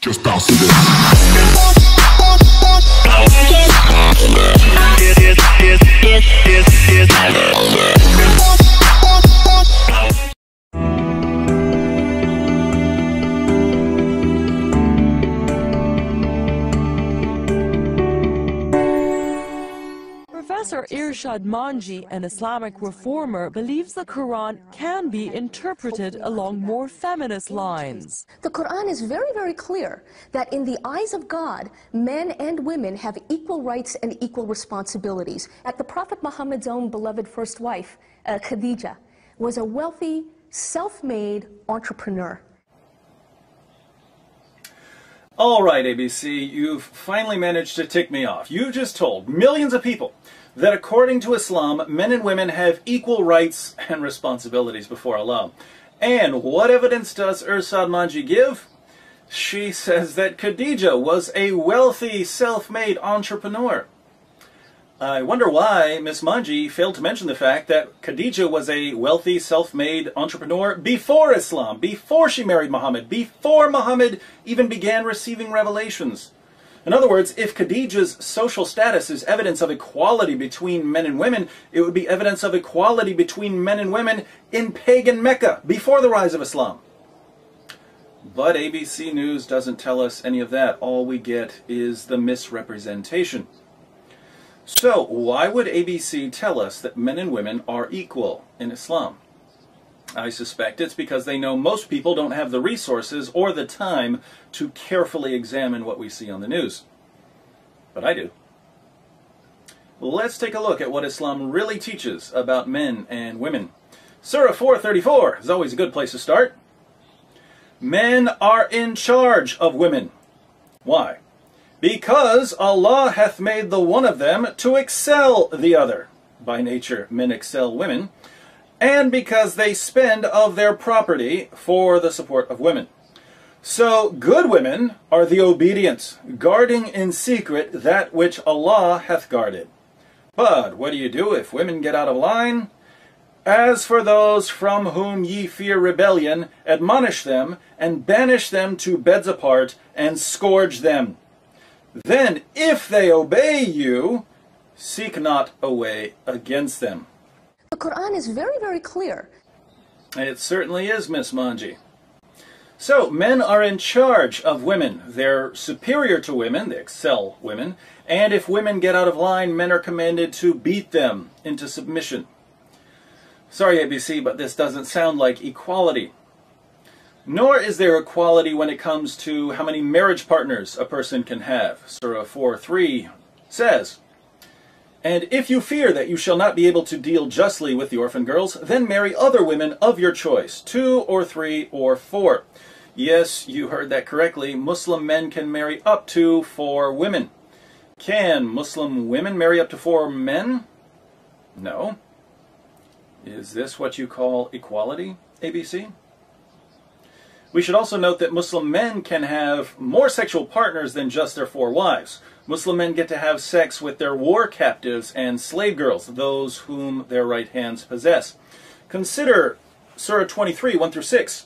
Just bounce to this. Professor Irshad Manji, an Islamic reformer, believes the Quran can be interpreted along more feminist lines. The Quran is very, very clear that in the eyes of God, men and women have equal rights and equal responsibilities. The Prophet Muhammad's own beloved first wife, Khadija, was a wealthy, self-made entrepreneur. All right, ABC, you've finally managed to tick me off. You just told millions of people that according to Islam, men and women have equal rights and responsibilities before Allah. And what evidence does Irshad Manji give? She says that Khadija was a wealthy, self-made entrepreneur. I wonder why Miss Manji failed to mention the fact that Khadija was a wealthy, self-made entrepreneur before Islam, before she married Muhammad, before Muhammad even began receiving revelations. In other words, if Khadija's social status is evidence of equality between men and women, it would be evidence of equality between men and women in pagan Mecca, before the rise of Islam. But ABC News doesn't tell us any of that. All we get is the misrepresentation. So, why would ABC tell us that men and women are equal in Islam? I suspect it's because they know most people don't have the resources or the time to carefully examine what we see on the news. But I do. Let's take a look at what Islam really teaches about men and women. Surah 4:34 is always a good place to start. Men are in charge of women. Why? Because Allah hath made the one of them to excel the other. By nature, men excel women. And because they spend of their property for the support of women. So good women are the obedient, guarding in secret that which Allah hath guarded. But what do you do if women get out of line? As for those from whom ye fear rebellion, admonish them, and banish them to beds apart, and scourge them. Then, if they obey you, seek not a way against them. The Quran is very, very clear. It certainly is, Miss Manji. So, men are in charge of women. They're superior to women, they excel women, and if women get out of line, men are commanded to beat them into submission. Sorry, ABC, but this doesn't sound like equality. Nor is there equality when it comes to how many marriage partners a person can have. Surah 4:3 says, "And if you fear that you shall not be able to deal justly with the orphan girls, then marry other women of your choice, 2 or 3 or 4. Yes, you heard that correctly. Muslim men can marry up to 4 women. Can Muslim women marry up to 4 men? No. Is this what you call equality, ABC? We should also note that Muslim men can have more sexual partners than just their 4 wives. Muslim men get to have sex with their war captives and slave girls, those whom their right hands possess. Consider Surah 23, 1-6.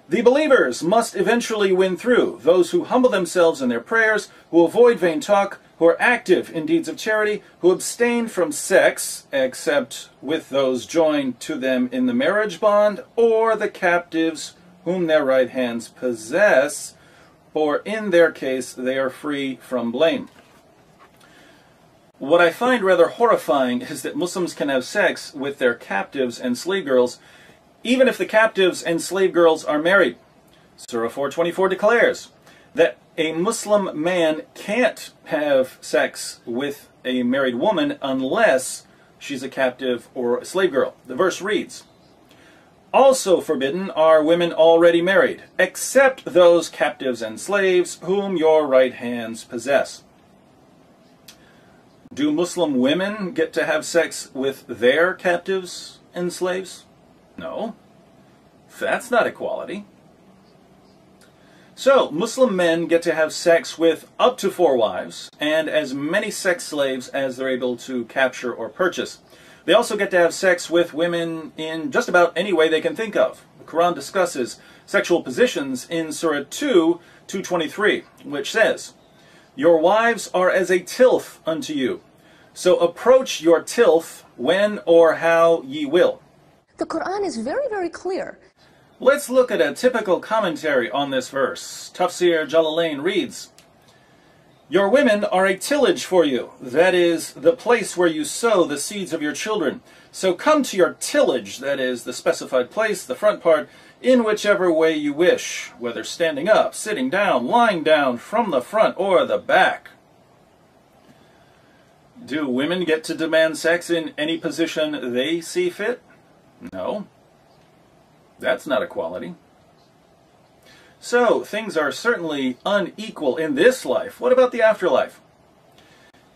The believers must eventually win through, those who humble themselves in their prayers, who avoid vain talk, who are active in deeds of charity, who abstain from sex, except with those joined to them in the marriage bond, or the captives whom their right hands possess, for in their case they are free from blame." What I find rather horrifying is that Muslims can have sex with their captives and slave girls, even if the captives and slave girls are married. Surah 4:24 declares that a Muslim man can't have sex with a married woman unless she's a captive or a slave girl. The verse reads, "Also forbidden are women already married, except those captives and slaves whom your right hands possess." Do Muslim women get to have sex with their captives and slaves? No. That's not equality. So, Muslim men get to have sex with up to 4 wives, and as many sex slaves as they're able to capture or purchase. They also get to have sex with women in just about any way they can think of. The Quran discusses sexual positions in Surah 2, 2:23, which says, "Your wives are as a tilth unto you, so approach your tilth when or how ye will." The Quran is very, very clear. Let's look at a typical commentary on this verse. Tafsir Jalalain reads, "Your women are a tillage for you, that is, the place where you sow the seeds of your children. So come to your tillage, that is, the specified place, the front part, in whichever way you wish, whether standing up, sitting down, lying down, from the front or the back." Do women get to demand sex in any position they see fit? No. That's not equality. So, things are certainly unequal in this life. What about the afterlife?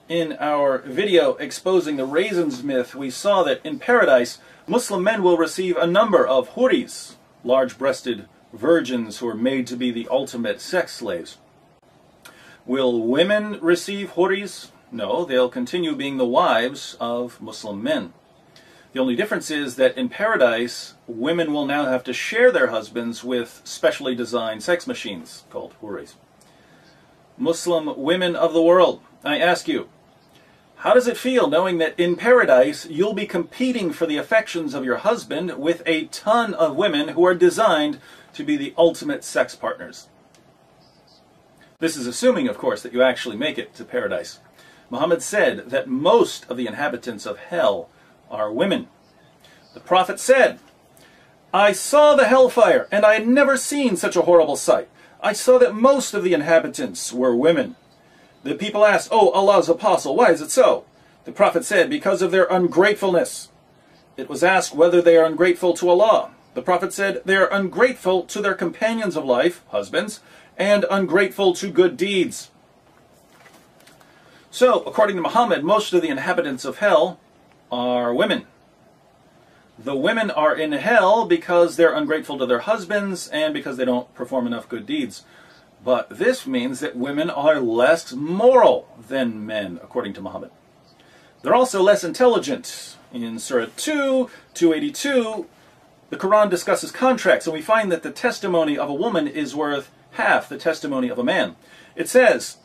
In our video exposing the raisins myth, we saw that in paradise, Muslim men will receive a number of huris, large-breasted virgins who are made to be the ultimate sex slaves. Will women receive huris? No, they'll continue being the wives of Muslim men. The only difference is that in paradise, women will now have to share their husbands with specially designed sex machines called huris. Muslim women of the world, I ask you, how does it feel knowing that in paradise you'll be competing for the affections of your husband with a ton of women who are designed to be the ultimate sex partners? This is assuming, of course, that you actually make it to paradise. Muhammad said that most of the inhabitants of hell are women. The Prophet said, "I saw the hellfire, and I had never seen such a horrible sight. I saw that most of the inhabitants were women." The people asked, "Oh, Allah's apostle, why is it so?" The Prophet said, "Because of their ungratefulness." It was asked whether they are ungrateful to Allah. The Prophet said, "They are ungrateful to their companions of life, husbands, and ungrateful to good deeds." So, according to Muhammad, most of the inhabitants of hell are women. The women are in hell because they're ungrateful to their husbands and because they don't perform enough good deeds. But this means that women are less moral than men, according to Muhammad. They're also less intelligent. In Surah 2, 282, the Quran discusses contracts, and we find that the testimony of a woman is worth half the testimony of a man. It says,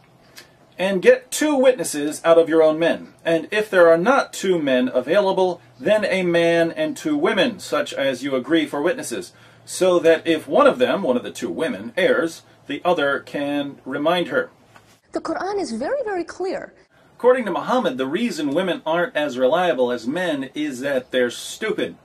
"And get 2 witnesses out of your own men. And if there are not 2 men available, then a man and 2 women, such as you agree for witnesses, so that if one of them, one of the 2 women, errs, the other can remind her." The Quran is very, very clear. According to Muhammad, the reason women aren't as reliable as men is that they're stupid.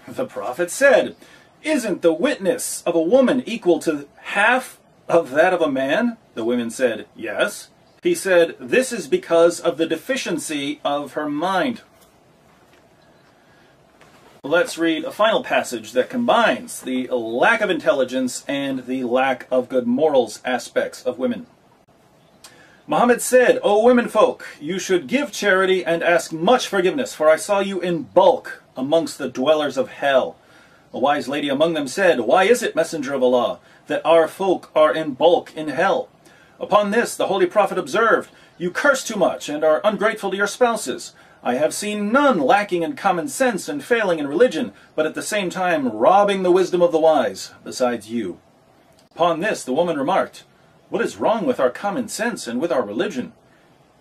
The Prophet said, "Isn't the witness of a woman equal to half of that of a man?" The women said, "Yes." He said, "This is because of the deficiency of her mind." Let's read a final passage that combines the lack of intelligence and the lack of good morals aspects of women. Muhammad said, "O womenfolk, you should give charity and ask much forgiveness, for I saw you in bulk amongst the dwellers of hell." A wise lady among them said, "Why is it, Messenger of Allah, that our folk are in bulk in hell?" Upon this, the Holy Prophet observed, "You curse too much and are ungrateful to your spouses. I have seen none lacking in common sense and failing in religion, but at the same time robbing the wisdom of the wise, besides you." Upon this, the woman remarked, "What is wrong with our common sense and with our religion?"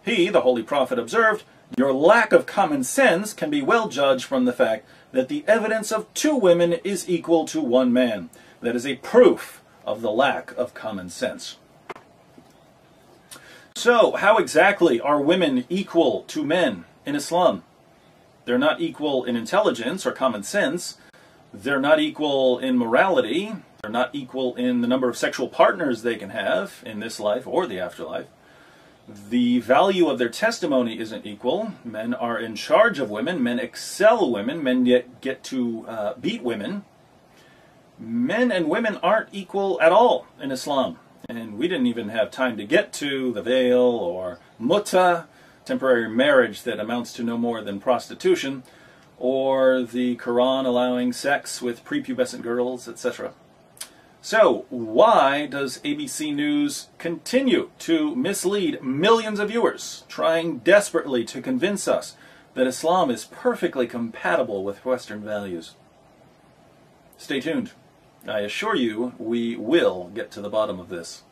He, the Holy Prophet, observed, "Your lack of common sense can be well judged from the fact that the evidence of 2 women is equal to 1 man. That is a proof of the lack of common sense." So, how exactly are women equal to men in Islam? They're not equal in intelligence or common sense. They're not equal in morality. They're not equal in the number of sexual partners they can have in this life or the afterlife. The value of their testimony isn't equal. Men are in charge of women. Men excel women. Men yet get to beat women. Men and women aren't equal at all in Islam. And we didn't even have time to get to the veil or mutta, temporary marriage that amounts to no more than prostitution, or the Quran allowing sex with prepubescent girls, etc. So, why does ABC News continue to mislead millions of viewers, trying desperately to convince us that Islam is perfectly compatible with Western values? Stay tuned. I assure you, we will get to the bottom of this.